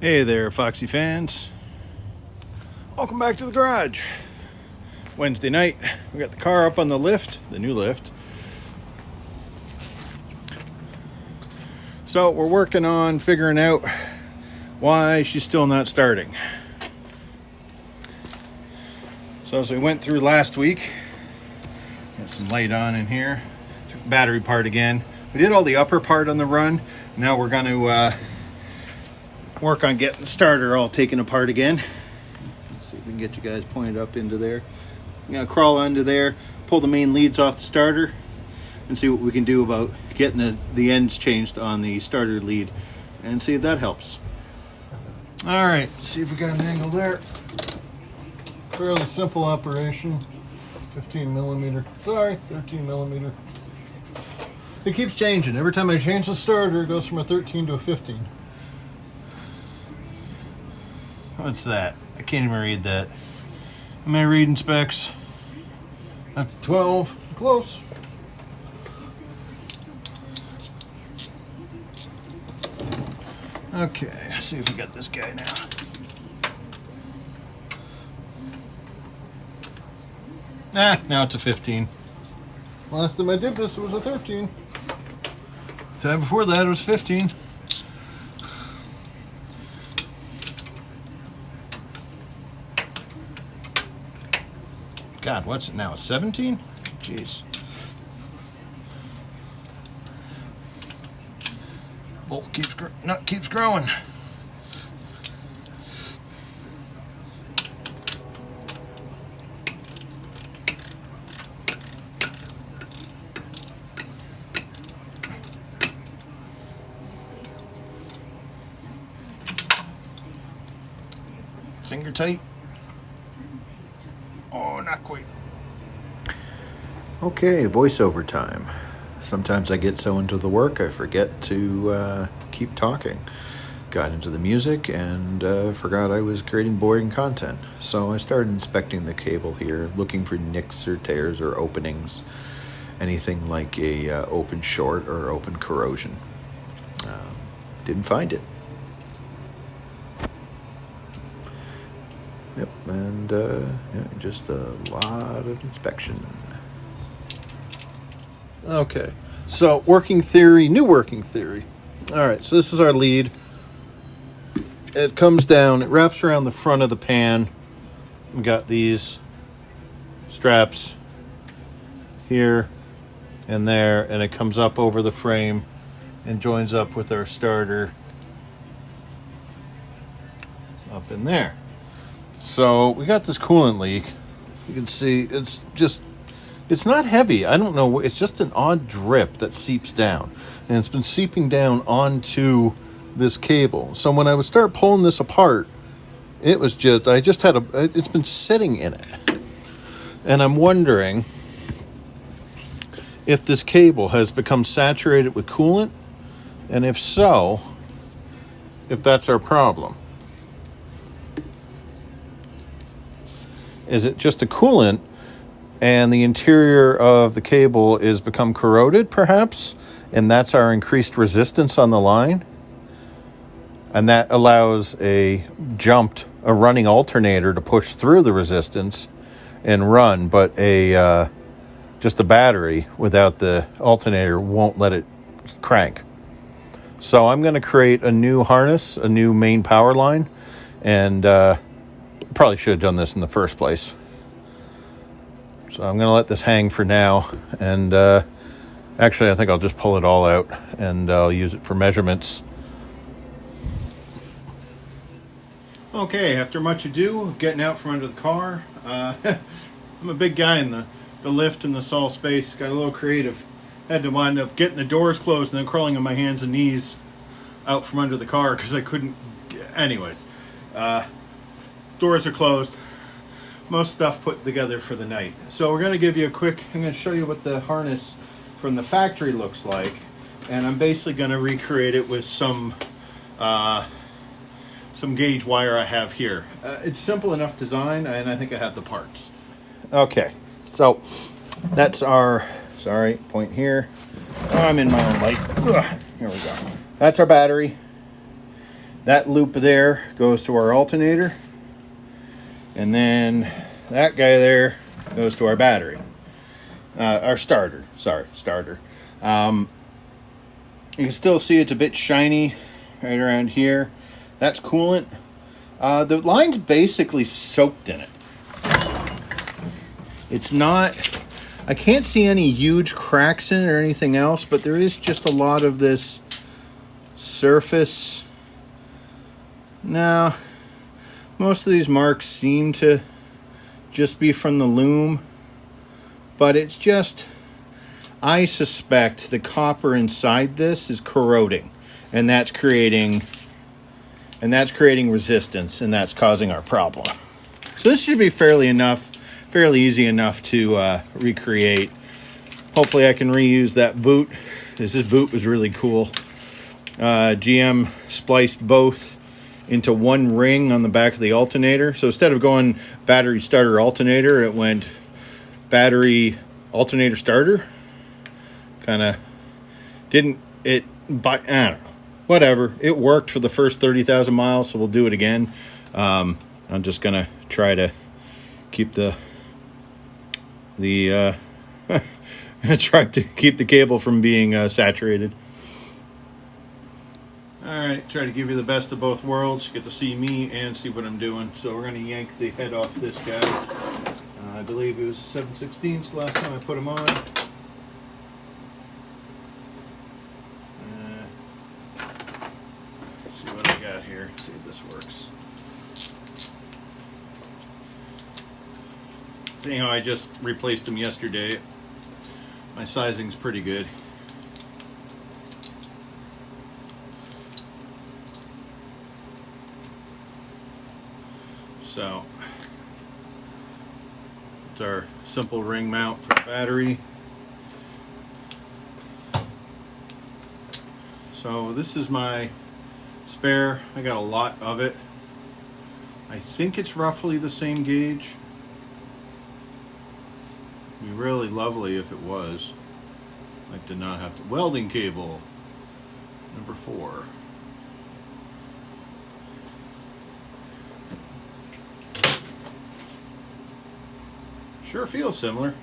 Hey there, Foxy fans. Welcome back to the garage. Wednesday night, we got the car up on the lift, the new lift. So we're working on figuring out why she's still not starting. So as we went through last week, got some light on in here, took the battery part again. We did all the upper part on the run. Now we're going to work on getting the starter all taken apart again. Let's see if we can get you guys pointed up into there. I'm going to crawl under there, pull the main leads off the starter, and see what we can do about getting the ends changed on the starter lead and see if that helps. All right, see if we got an angle there. Fairly simple operation. 15 millimeter. Sorry, 13 millimeter. It keeps changing. Every time I change the starter, it goes from a 13 to a 15. What's that? I can't even read that. Am I reading specs? That's 12. Close. Okay, let's see if we got this guy now. Now it's a 15. Last time I did this, it was a 13. The time before that, it was 15. God, what's it now? A 17? Jeez. Bolt keeps growing. Finger tight. Oh, not quite. Okay, voiceover time. Sometimes I get so into the work I forget to keep talking. Got into the music and forgot I was creating boring content. So I started inspecting the cable here, looking for nicks or tears or openings, anything like a open short or open corrosion. Didn't find it. Yep, and just a lot of inspection. Okay, so working theory, new working theory. All right, so this is our lead. It comes down, it wraps around the front of the pan. We got these straps here and there, and it comes up over the frame and joins up with our starter up in there. So we got this coolant leak. You can see it's not heavy. I don't know. It's just an odd drip that seeps down. And it's been seeping down onto this cable. So when I would start pulling this apart, it's been sitting in it. And I'm wondering if this cable has become saturated with coolant. And if so, if that's our problem. Is it just a coolant and the interior of the cable is become corroded, perhaps? And that's our increased resistance on the line? And that allows a running alternator to push through the resistance and run, but just a battery without the alternator won't let it crank. So I'm going to create a new harness, a new main power line, and probably should have done this in the first place. So I'm going to let this hang for now. And actually, I think I'll just pull it all out and I'll use it for measurements. Okay, after much ado of getting out from under the car, I'm a big guy in the lift and the stall space. Got a little creative. Had to wind up getting the doors closed and then crawling on my hands and knees out from under the car because I couldn't. Anyways. Doors are closed. Most stuff put together for the night. So we're going to give you I'm going to show you what the harness from the factory looks like. And I'm basically going to recreate it with some gauge wire I have here. It's simple enough design, and I think I have the parts. Okay, so that's our, point here. I'm in my own light. Ugh, here we go. That's our battery. That loop there goes to our alternator. And then that guy there goes to our battery. Our starter. Sorry, starter. You can still see it's a bit shiny right around here. That's coolant. The line's basically soaked in it. It's not... I can't see any huge cracks in it or anything else, but there is just a lot of this surface. Now, most of these marks seem to just be from the loom, but it's just... I suspect the copper inside this is corroding, and that's creating resistance, and that's causing our problem. So this should be fairly easy enough to recreate. Hopefully I can reuse that boot. This boot was really cool. GM spliced both into one ring on the back of the alternator. So instead of going battery starter alternator, it went battery alternator starter. Kind of didn't it, but I don't know. Whatever. It worked for the first 30,000 miles, so we'll do it again. I'm just gonna try to keep the try to keep the cable from being saturated. All right, try to give you the best of both worlds. Get to see me and see what I'm doing. So we're gonna yank the head off this guy. I believe it was a 7/16 last time I put him on. See what I got here. See if this works. Seeing how I just replaced them yesterday, my sizing's pretty good. So, it's our simple ring mount for the battery. So this is my spare. I got a lot of it. I think it's roughly the same gauge. It'd be really lovely if it was. Like to not have to. Welding cable. Number 4. Sure feels similar.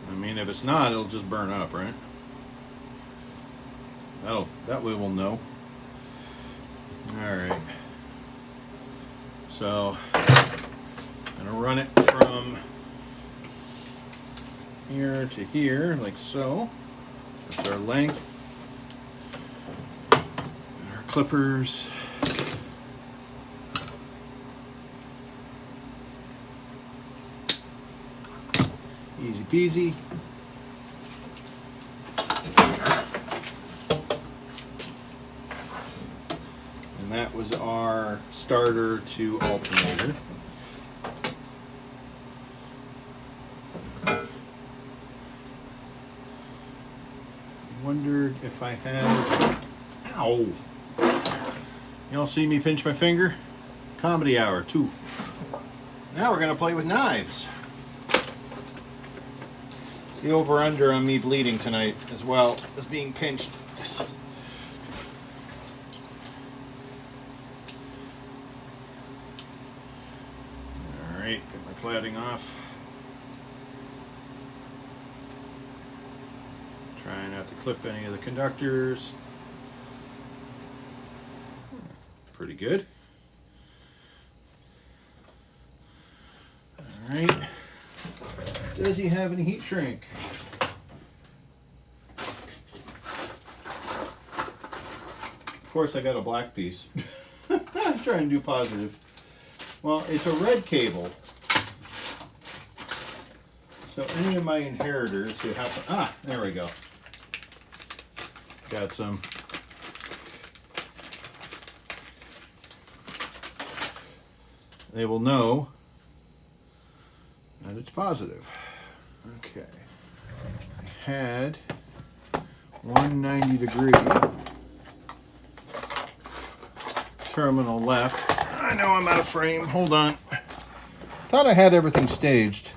I mean, if it's not, it'll just burn up, right? That way we'll know. All right. So, I'm gonna run it from here to here, like so. That's our length. Our clippers. Easy peasy. And that was our starter to alternator. Wondered if I had... Ow! Y'all see me pinch my finger? Comedy hour 2. Now we're gonna play with knives. It's the over-under on me bleeding tonight as well as being pinched. Alright, get my cladding off. Try not to clip any of the conductors. Pretty good. Alright. Does he have any heat shrink? Of course I got a black piece. I'm trying to do positive. Well, it's a red cable. So any of my inheritors who have to... Ah, there we go. Got some. They will know that it's positive. Okay. I had 190-degree terminal left. I know I'm out of frame. Hold on. Thought I had everything staged.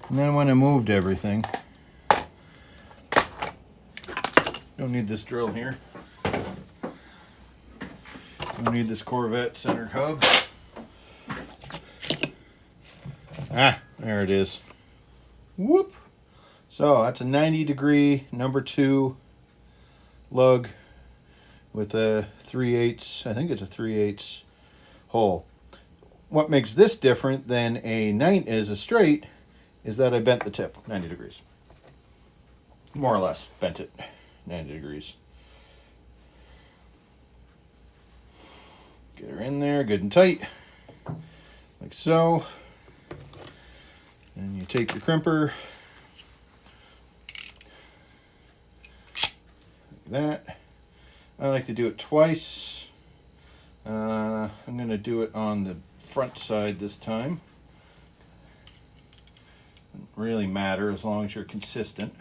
And then when I moved everything, don't don't need this drill here. Don't need this Corvette center hub. Ah, there it is. Whoop. So that's a 90-degree number 2 lug with a 3/8, I think it's a 3/8 hole. What makes this different than a straight is that I bent the tip 90 degrees. More or less, bent it 90 degrees. Get her in there good and tight, like so. And you take your crimper, like that. I like to do it twice. I'm going to do it on the front side this time. Doesn't really matter as long as you're consistent,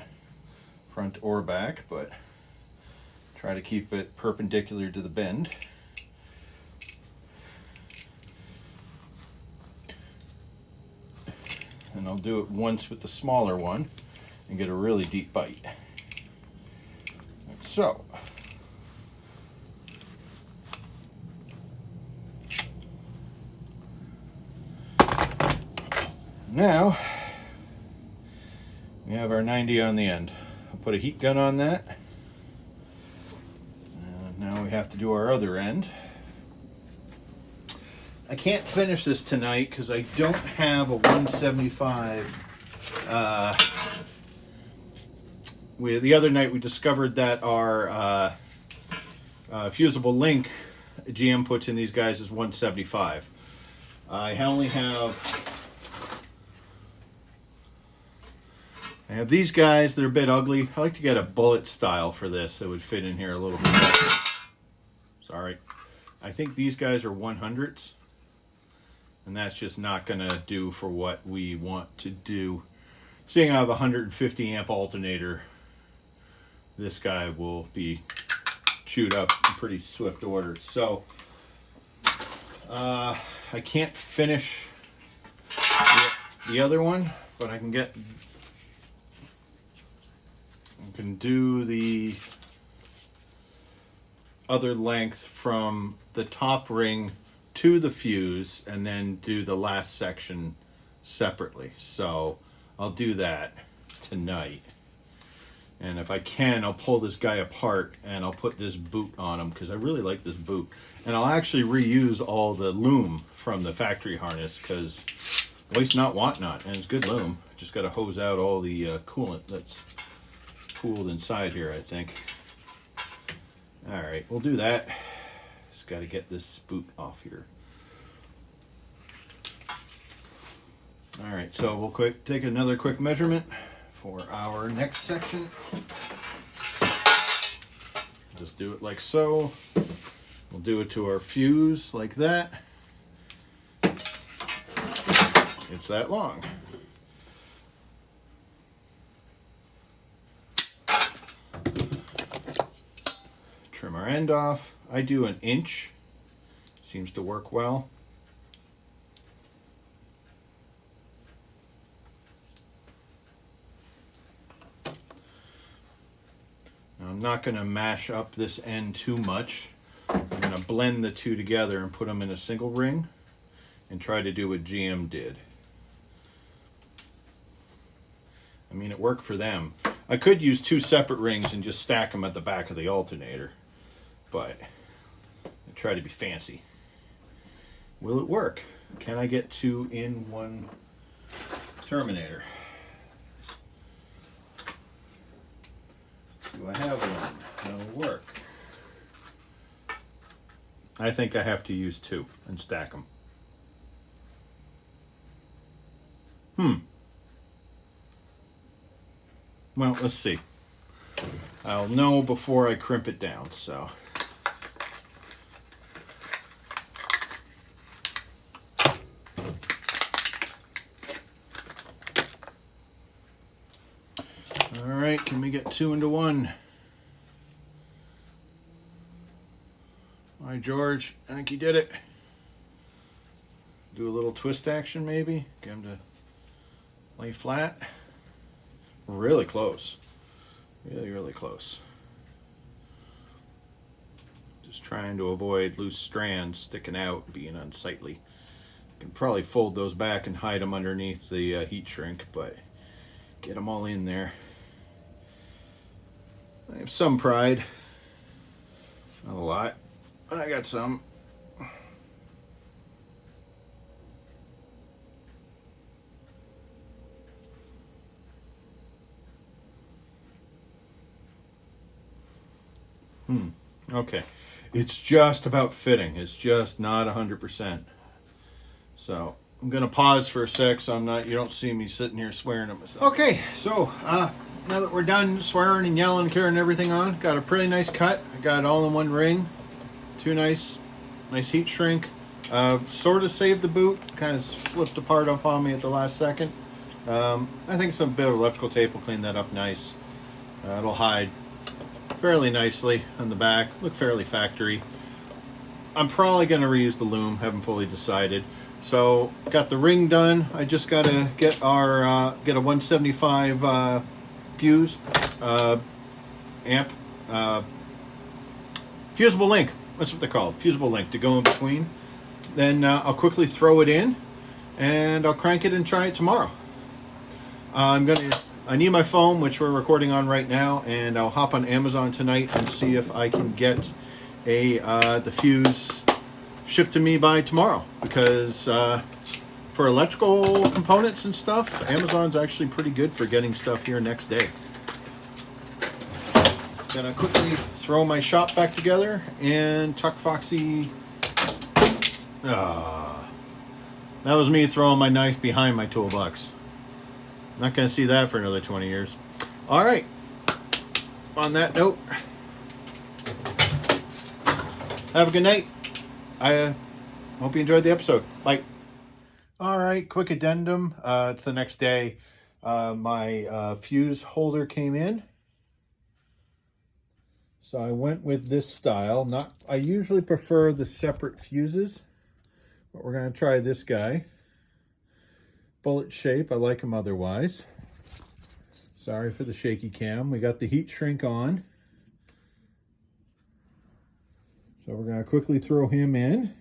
front or back, but try to keep it perpendicular to the bend. And I'll do it once with the smaller one and get a really deep bite. Like so. Now, we have our 90 on the end. I'll put a heat gun on that. And now we have to do our other end. I can't finish this tonight because I don't have a 175. The other night we discovered that our fusible link GM puts in these guys is 175. I have these guys that are a bit ugly. I like to get a bullet style for this that would fit in here a little bit better. Sorry. I think these guys are 100s. And that's just not going to do for what we want to do. Seeing I have a 150 amp alternator, this guy will be chewed up in pretty swift order. So, I can't finish the other one, but I can do the other length from the top ring to the fuse and then do the last section separately. So I'll do that tonight. And if I can, I'll pull this guy apart and I'll put this boot on him because I really like this boot. And I'll actually reuse all the loom from the factory harness because waste not, want not. And it's good loom. Just got to hose out all the coolant that's cooled inside here, I think. All right, we'll do that. Just got to get this boot off here. All right, so we'll take another quick measurement for our next section. Just do it like so. We'll do it to our fuse like that. It's that long. Trim our end off. I do an inch. Seems to work well. Now I'm not going to mash up this end too much. I'm going to blend the two together and put them in a single ring and try to do what GM did. I mean, it worked for them. I could use two separate rings and just stack them at the back of the alternator, but I try to be fancy. Will it work? Can I get two in one terminator? Do I have one? That'll work. I think I have to use two and stack them. Well, let's see. I'll know before I crimp it down, so. All right, can we get two into one? All right, George, I think you did it. Do a little twist action maybe. Get him to lay flat. Really close. Really, really close. Just trying to avoid loose strands sticking out, being unsightly. I can probably fold those back and hide them underneath the heat shrink, but get them all in there. I have some pride. Not a lot. I got some. Okay. It's just about fitting. It's just not 100%. So I'm going to pause for a sec so you don't see me sitting here swearing at myself. Okay, so now that we're done swearing and yelling and carrying everything on, got a pretty nice cut. I got it all in one ring. Two nice heat shrink. Sort of saved the boot. Kind of flipped apart up on me at the last second. I think some bit of electrical tape will clean that up nice. It'll hide fairly nicely on the back. Look fairly factory. I'm probably going to reuse the loom. Haven't fully decided. So got the ring done. I just got to get get a 175 fuse amp fusible link. That's what they're called. Fusible link to go in between. Then I'll quickly throw it in, and I'll crank it and try it tomorrow. I need my phone, which we're recording on right now, and I'll hop on Amazon tonight and see if I can get the fuse shipped to me by tomorrow. Because for electrical components and stuff, Amazon's actually pretty good for getting stuff here next day. Gonna quickly throw my shop back together and tuck Foxy. That was me throwing my knife behind my toolbox. Not going to see that for another 20 years. All right. On that note, have a good night. I hope you enjoyed the episode. Bye. All right. Quick addendum. It's the next day. My fuse holder came in. So I went with this style. I usually prefer the separate fuses, but we're going to try this guy. Bullet shape, I like them otherwise. Sorry for the shaky cam. We got the heat shrink on. So we're going to quickly throw him in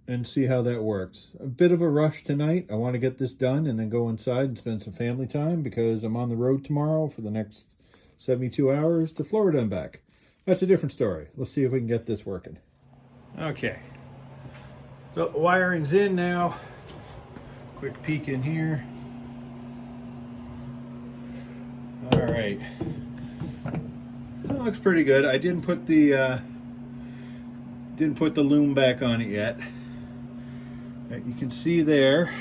and see how that works. A bit of a rush tonight. I want to get this done and then go inside and spend some family time because I'm on the road tomorrow for the next 72 hours to Florida and back. That's a different story. Let's see if we can get this working. Okay. So the wiring's in now. Quick peek in here. All right. That looks pretty good. I didn't put the loom back on it yet. You can see there.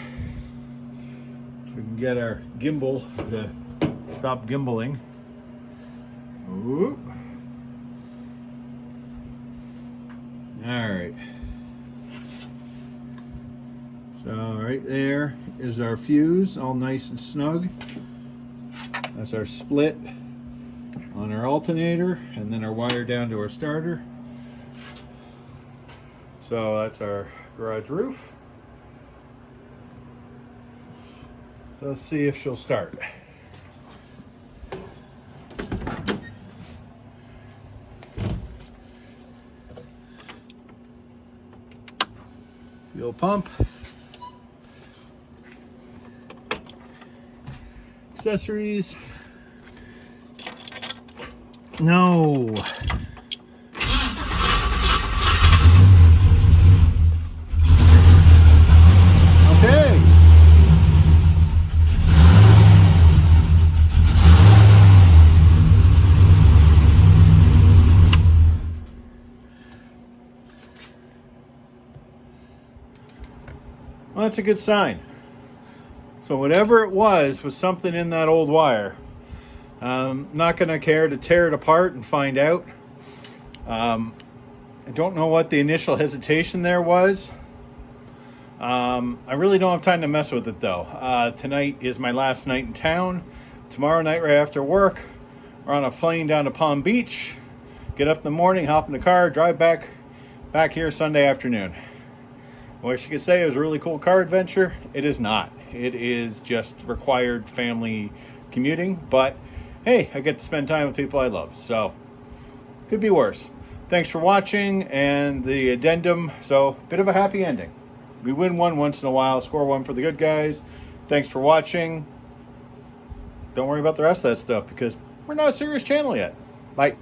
If we can get our gimbal to stop gimbaling. Whoop. All right. So right there is our fuse, all nice and snug. That's our split on our alternator, and then our wire down to our starter. So that's our garage roof. So let's see if she'll start. Fuel pump. Accessories. No. Okay. Well, that's a good sign. So whatever it was something in that old wire. Not going to care to tear it apart and find out. I don't know what the initial hesitation there was. I really don't have time to mess with it though. Tonight is my last night in town. Tomorrow night right after work, we're on a plane down to Palm Beach. Get up in the morning, hop in the car, drive back here Sunday afternoon. I wish you could say it was a really cool car adventure. It is not. It is just required family commuting, but hey, I get to spend time with people I love. So Could be worse. Thanks for watching, and the addendum, so bit of a happy ending. We win one once in a while, score one for the good guys. Thanks for watching. Don't worry about the rest of that stuff because we're not a serious channel yet. Bye.